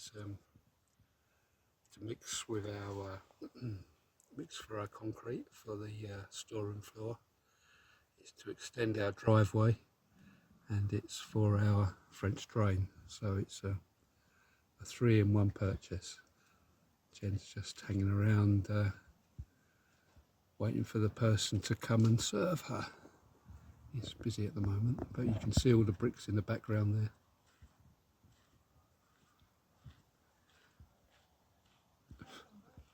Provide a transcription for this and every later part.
it's to mix with our mix for our concrete for the storeroom floor. It's to extend our driveway, and it's for our French drain. So it's a 3-in-1 purchase. Jen's just hanging around waiting for the person to come and serve her. He's busy at the moment, but you can see all the bricks in the background there.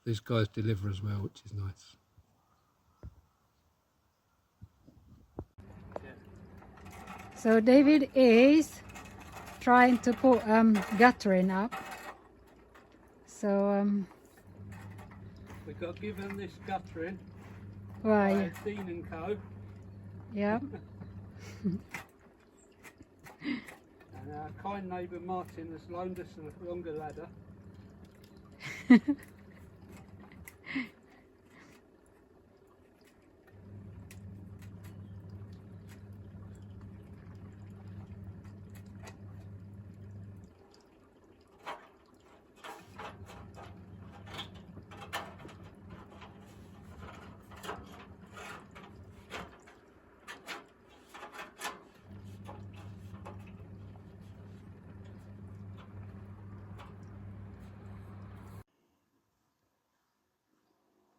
These guys deliver as well, which is nice. So David is trying to put guttering up. So We've got to give them this guttering why? by Dean & Co. Yeah. And our kind neighbour Martin has loaned us a longer ladder.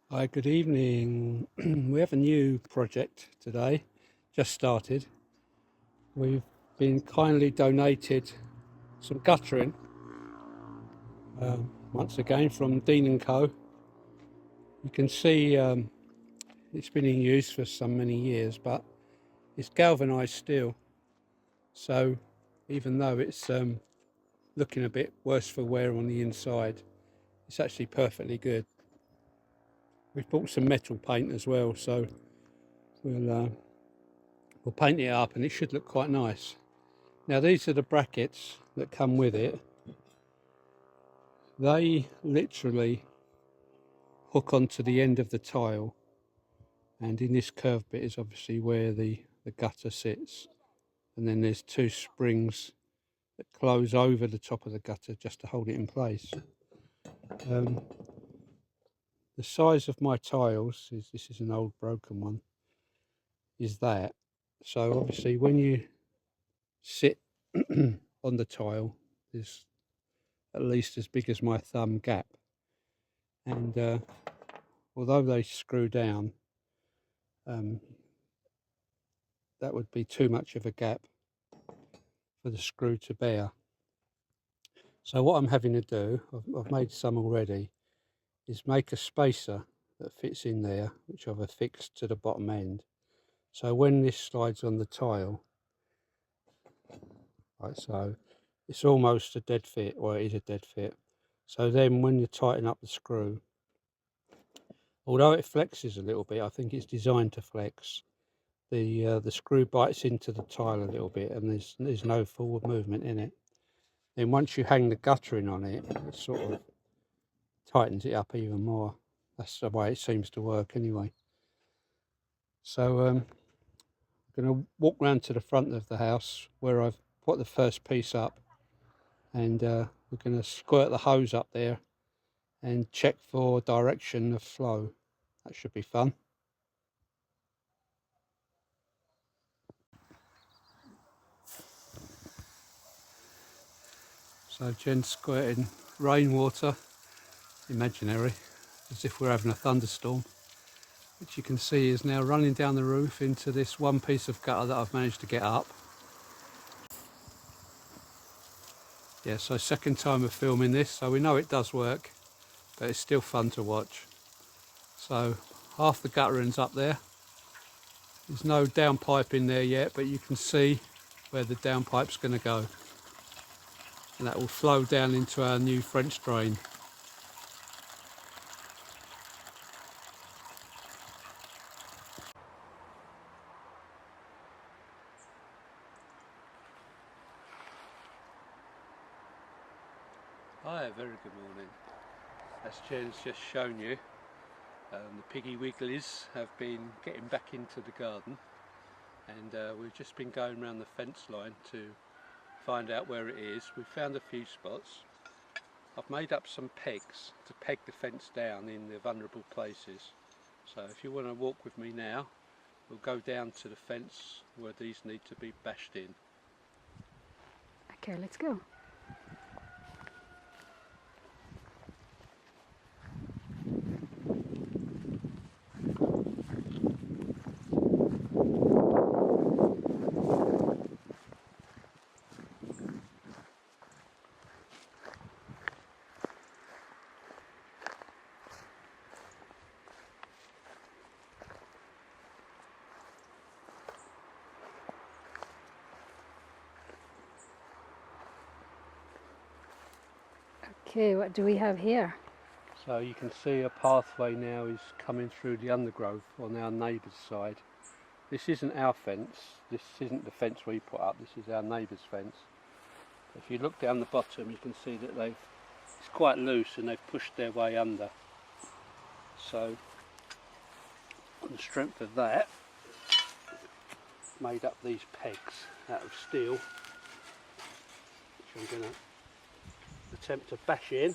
Hi, good evening. We have a new project today, just started. We've been kindly donated some guttering, once again from Dean & Co. You can see it's been in use for so many years, but it's galvanised steel. So even though it's looking a bit worse for wear on the inside, it's actually perfectly good. We've bought some metal paint as well, so we'll paint it up and it should look quite nice. Now these are the brackets that come with it. They literally hook onto the end of the tile, and in this curved bit is obviously where the gutter sits, and then there's 2 springs that close over the top of the gutter just to hold it in place. The size of my tiles is, this is an old broken one, is that. So obviously when you sit on the tile, there's at least as big as my thumb gap, and although they screw down, that would be too much of a gap for the screw to bear. So what I'm having to do, I've made some already, is make a spacer that fits in there, which I've affixed to the bottom end. So when this slides on the tile, like so, it's almost a dead fit, or it is a dead fit. So then when you tighten up the screw, although it flexes a little bit, I think it's designed to flex, the screw bites into the tile a little bit, and there's no forward movement in it. Then once you hang the guttering on it, it sort of tightens it up even more. That's the way it seems to work anyway. So I'm going to walk round to the front of the house where I've put the first piece up, and we're going to squirt the hose up there and check for direction of flow. That should be fun. So Jen's squirting rainwater, imaginary, as if we're having a thunderstorm, which you can see is now running down the roof into this one piece of gutter that I've managed to get up. Yeah, so second time of filming this, so we know it does work, but it's still fun to watch. So half the guttering's up there. There's no downpipe in there yet, but you can see where the downpipe's going to go. And that will flow down into our new French drain. Hi, very good morning. As Jen's just shown you, the piggy wigglies have been getting back into the garden, and we've just been going around the fence line to find out where it is. We've found a few spots, I've made up some pegs to peg the fence down in the vulnerable places. So if you want to walk with me now, we'll go down to the fence where these need to be bashed in. Okay, let's go. Okay, what do we have here? So you can see a pathway now is coming through the undergrowth on our neighbour's side. This isn't our fence, this isn't the fence we put up, this is our neighbour's fence. If you look down the bottom you can see that it's quite loose and they've pushed their way under. So on the strength of that, made up these pegs out of steel, which I'm going to attempt to bash in.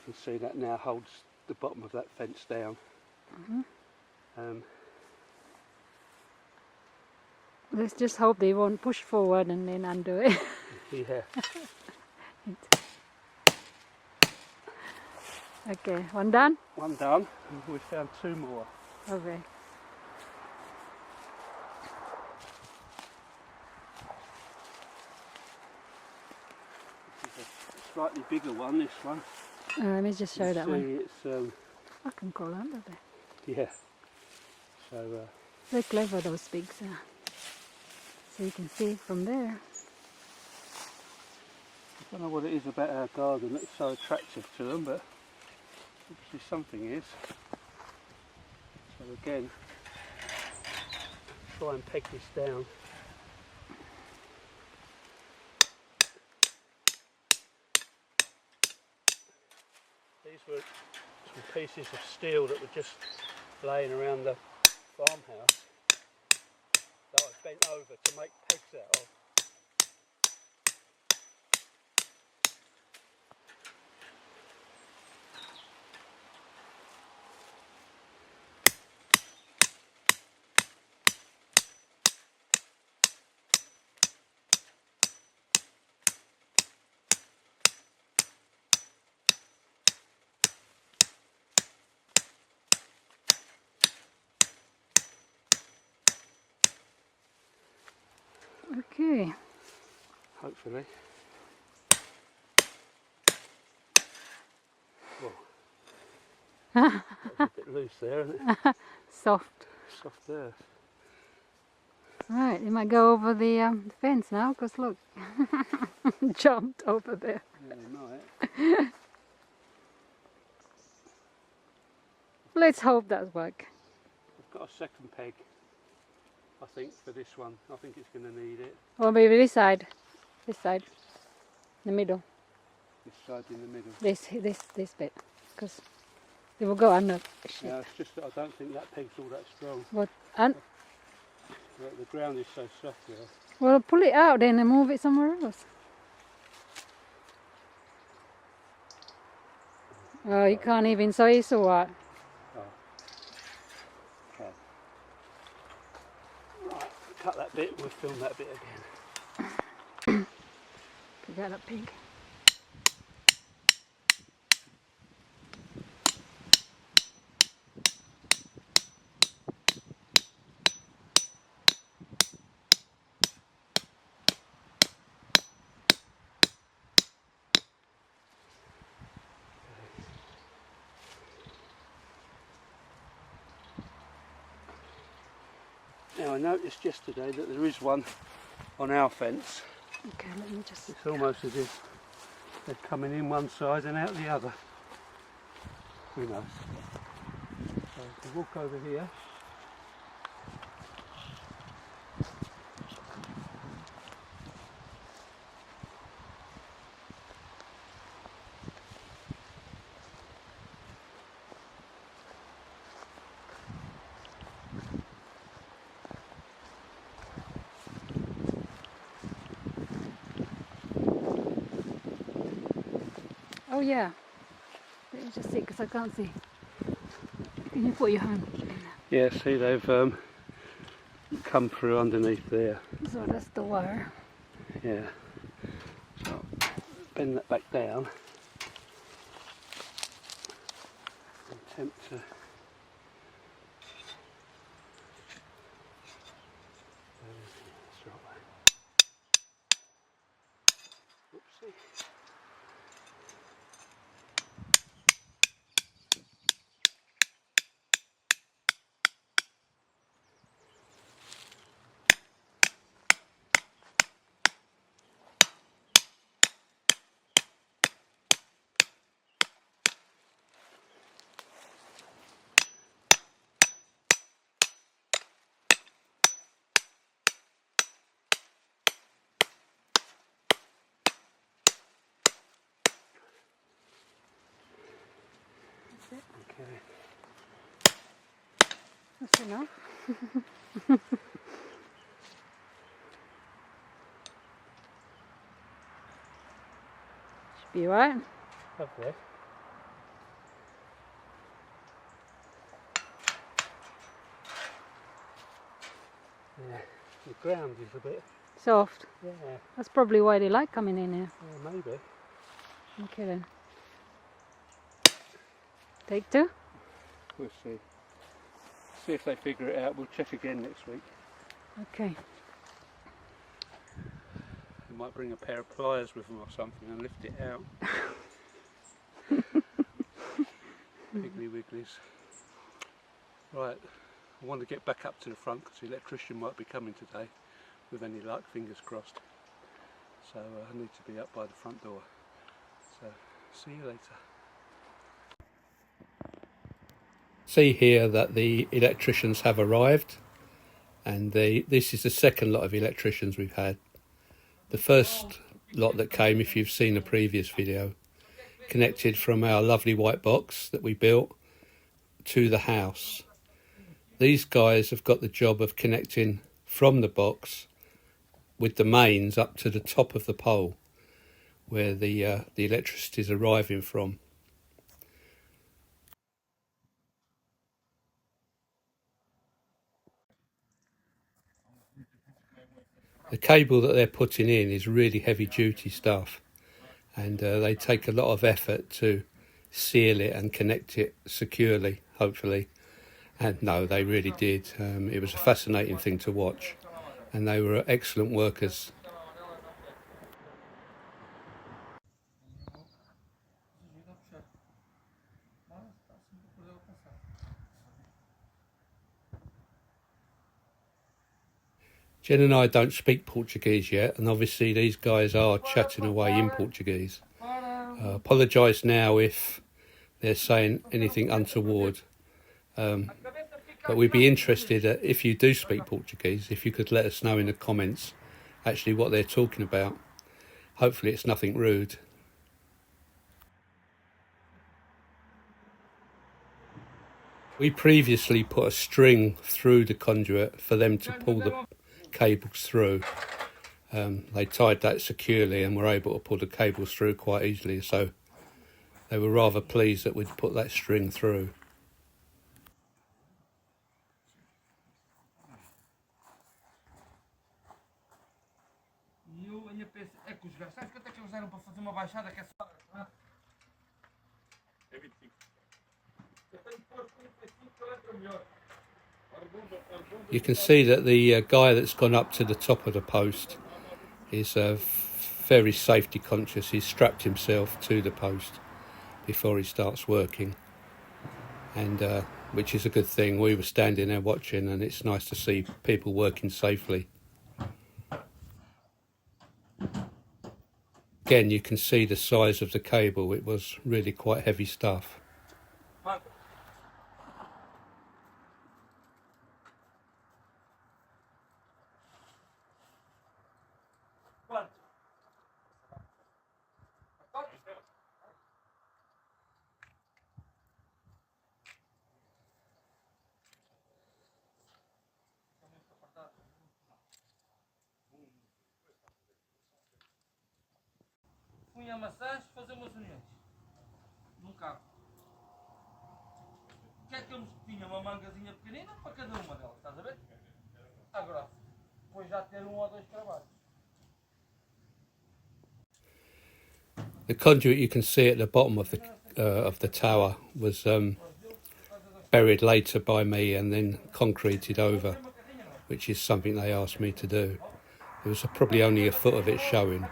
You can see that now holds the bottom of that fence down. Let's just hope they won't push forward and then undo it. Yeah. Okay, one done? One done. We found two more. Okay. This is a slightly bigger one, this one. Let me just show that one. It's, I can crawl under there. yeah. So, They're clever, those pigs. So you can see from there. I don't know what it is about our garden that's so attractive to them, but obviously something is. So again, try and peg this down. These were some pieces of steel that were just laying around the farmhouse that I bent over to make pegs out of. Okay. Hopefully. Well, that was a bit loose there, isn't it? Soft. Soft earth. Right, you might go over the fence now, because look, jumped over there. Yeah, they might. Let's hope that works. I've got a second peg, I think, for this one. I think it's going to need it. Or maybe this side, in the middle, This side in the middle. this bit, because they will go under. Shit. Yeah, it's just that I don't think that peg's all that strong. What? The ground is so soft here. Well, pull it out then and move it somewhere else. Oh, you can't even, so it's all right. Oh. Okay. Right, cut that bit, we'll film that bit again. Forget that pig. Now I noticed yesterday that there is one on our fence. Okay, let me just... It's almost as if they're coming in one side and out the other. Who knows? So We'll walk over here. Oh yeah. Let me just see because I can't see. Can you put your hand in there? Yeah, see they've come through underneath there. So that's the wire. Yeah. So bend that back down. Attempt to. Oopsie. Okay. That's enough. Should be alright. Hopefully. Yeah, the ground is a bit. Soft. Yeah. That's probably why they like coming in here. Yeah, maybe. Okay then. Take two. We'll see. See if they figure it out. We'll check again next week. Okay. We might bring a pair of pliers with them or something and lift it out. Piggly wigglies. Right, I want to get back up to the front because the electrician might be coming today. With any luck, fingers crossed. So I need to be up by the front door. So see you later. See here that the electricians have arrived, and this is the second lot of electricians we've had. The first lot that came, if you've seen the previous video, connected from our lovely white box that we built to the house. These guys have got the job of connecting from the box with the mains up to the top of the pole where the electricity is arriving from. The cable that they're putting in is really heavy duty stuff, and they take a lot of effort to seal it and connect it securely, hopefully. And no, they really did. It was a fascinating thing to watch, and they were excellent workers. Jen and I don't speak Portuguese yet, and obviously these guys are chatting away in Portuguese. Apologise now if they're saying anything untoward. But we'd be interested, if you do speak Portuguese, if you could let us know in the comments actually what they're talking about. Hopefully it's nothing rude. We previously put a string through the conduit for them to pull the cables through. They tied that securely and were able to pull the cables through quite easily, so they were rather pleased that we'd put that string through. You can see that the guy that's gone up to the top of the post is very safety conscious. He's strapped himself to the post before he starts working, and which is a good thing. We were standing there watching, and it's nice to see people working safely. Again, you can see the size of the cable. It was really quite heavy stuff. amanhã maçãs, fazer umas uniões. Num carro. O que é que eu tinha? Uma mangazinha pequenina para cada uma delas, estás a ver? Agora, depois já ter um ou dois trabalhos. The conduit you can see at the bottom of the tower was buried later by me and then concreted over, which is something they asked me to do. There was probably only a foot of it showing,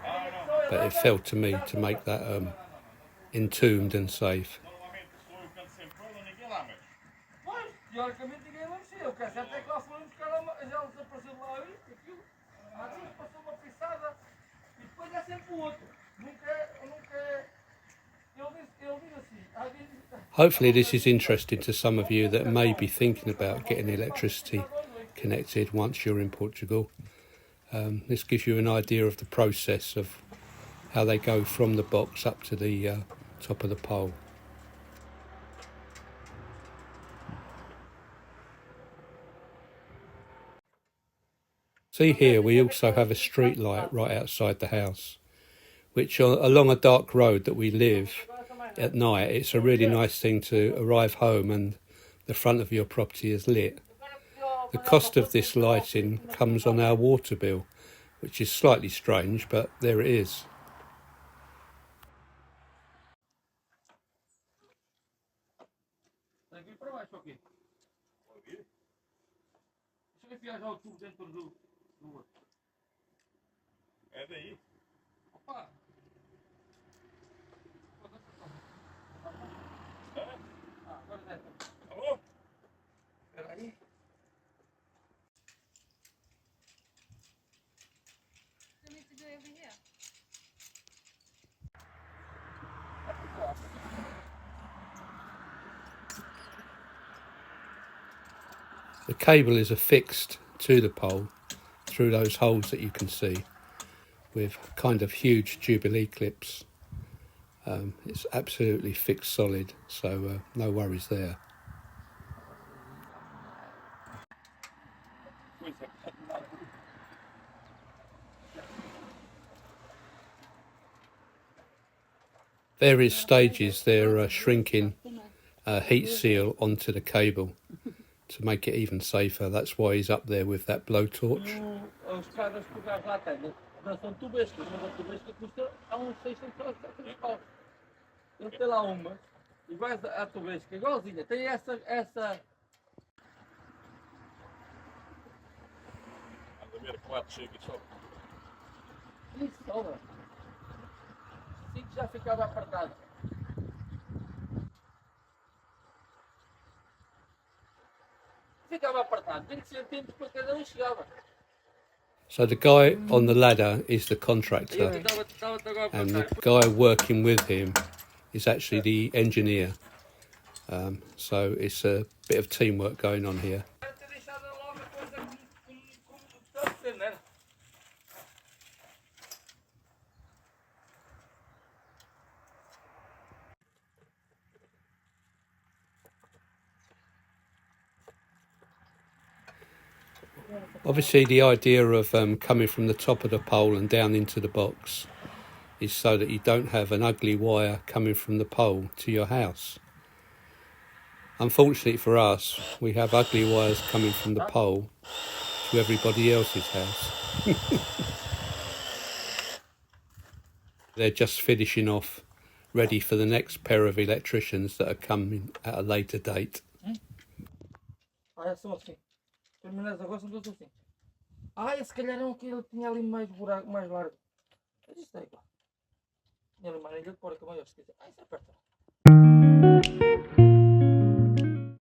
but it fell to me to make that entombed and safe. Pois, teoricamente ninguém vai mexer. O que é certo é que lá foram buscar já desapareceu de lá aquilo. Ali passou uma pisada e depois é sempre o outro. Nunca é. Ele diz assim. Hopefully this is interesting to some of you that may be thinking about getting electricity connected once you're in Portugal. This gives you an idea of the process of how they go from the box up to the top of the pole. See here, we also have a street light right outside the house, which along a dark road that we live at night, it's a really nice thing to arrive home and the front of your property is lit. The cost of this lighting comes on our water bill, which is slightly strange, but there it is. Tem que ir para baixo, ok? Deixa eu enfiar já o tubo dentro do outro. É daí. Opa! Agora desce. Alô? Espera aí. The cable is affixed to the pole through those holes that you can see with kind of huge Jubilee clips. It's absolutely fixed solid, so no worries there. Various stages they're shrinking heat seal onto the cable to make it even safer. That's why he's up there with that blowtorch. Os caras que o gajo lá tem, são tubescas, mas a tubesca custa a uns 600 paus. Ele tem lá uma, iguais à tubesca, igualzinha. Tem essa. Anda a ver que lado chega e sobe. Isso sobra. Assim que já ficava apertado. Ficava apertado, 20 centímetros para cada chegava. So the guy on the ladder is the contractor, and the guy working with him is actually the engineer. So it's a bit of teamwork going on here. Obviously the idea of coming from the top of the pole and down into the box is so that you don't have an ugly wire coming from the pole to your house. Unfortunately for us, we have ugly wires coming from the pole to everybody else's house. They're just finishing off, ready for the next pair of electricians that are coming at a later date. Olha, são assim. Terminais agora são todos assim. Se calhar não que ele tinha ali mais buraco, mais largo. Mas isto é igual. Tinha ali uma anilha de porca maior, se quiser. Isso aperta.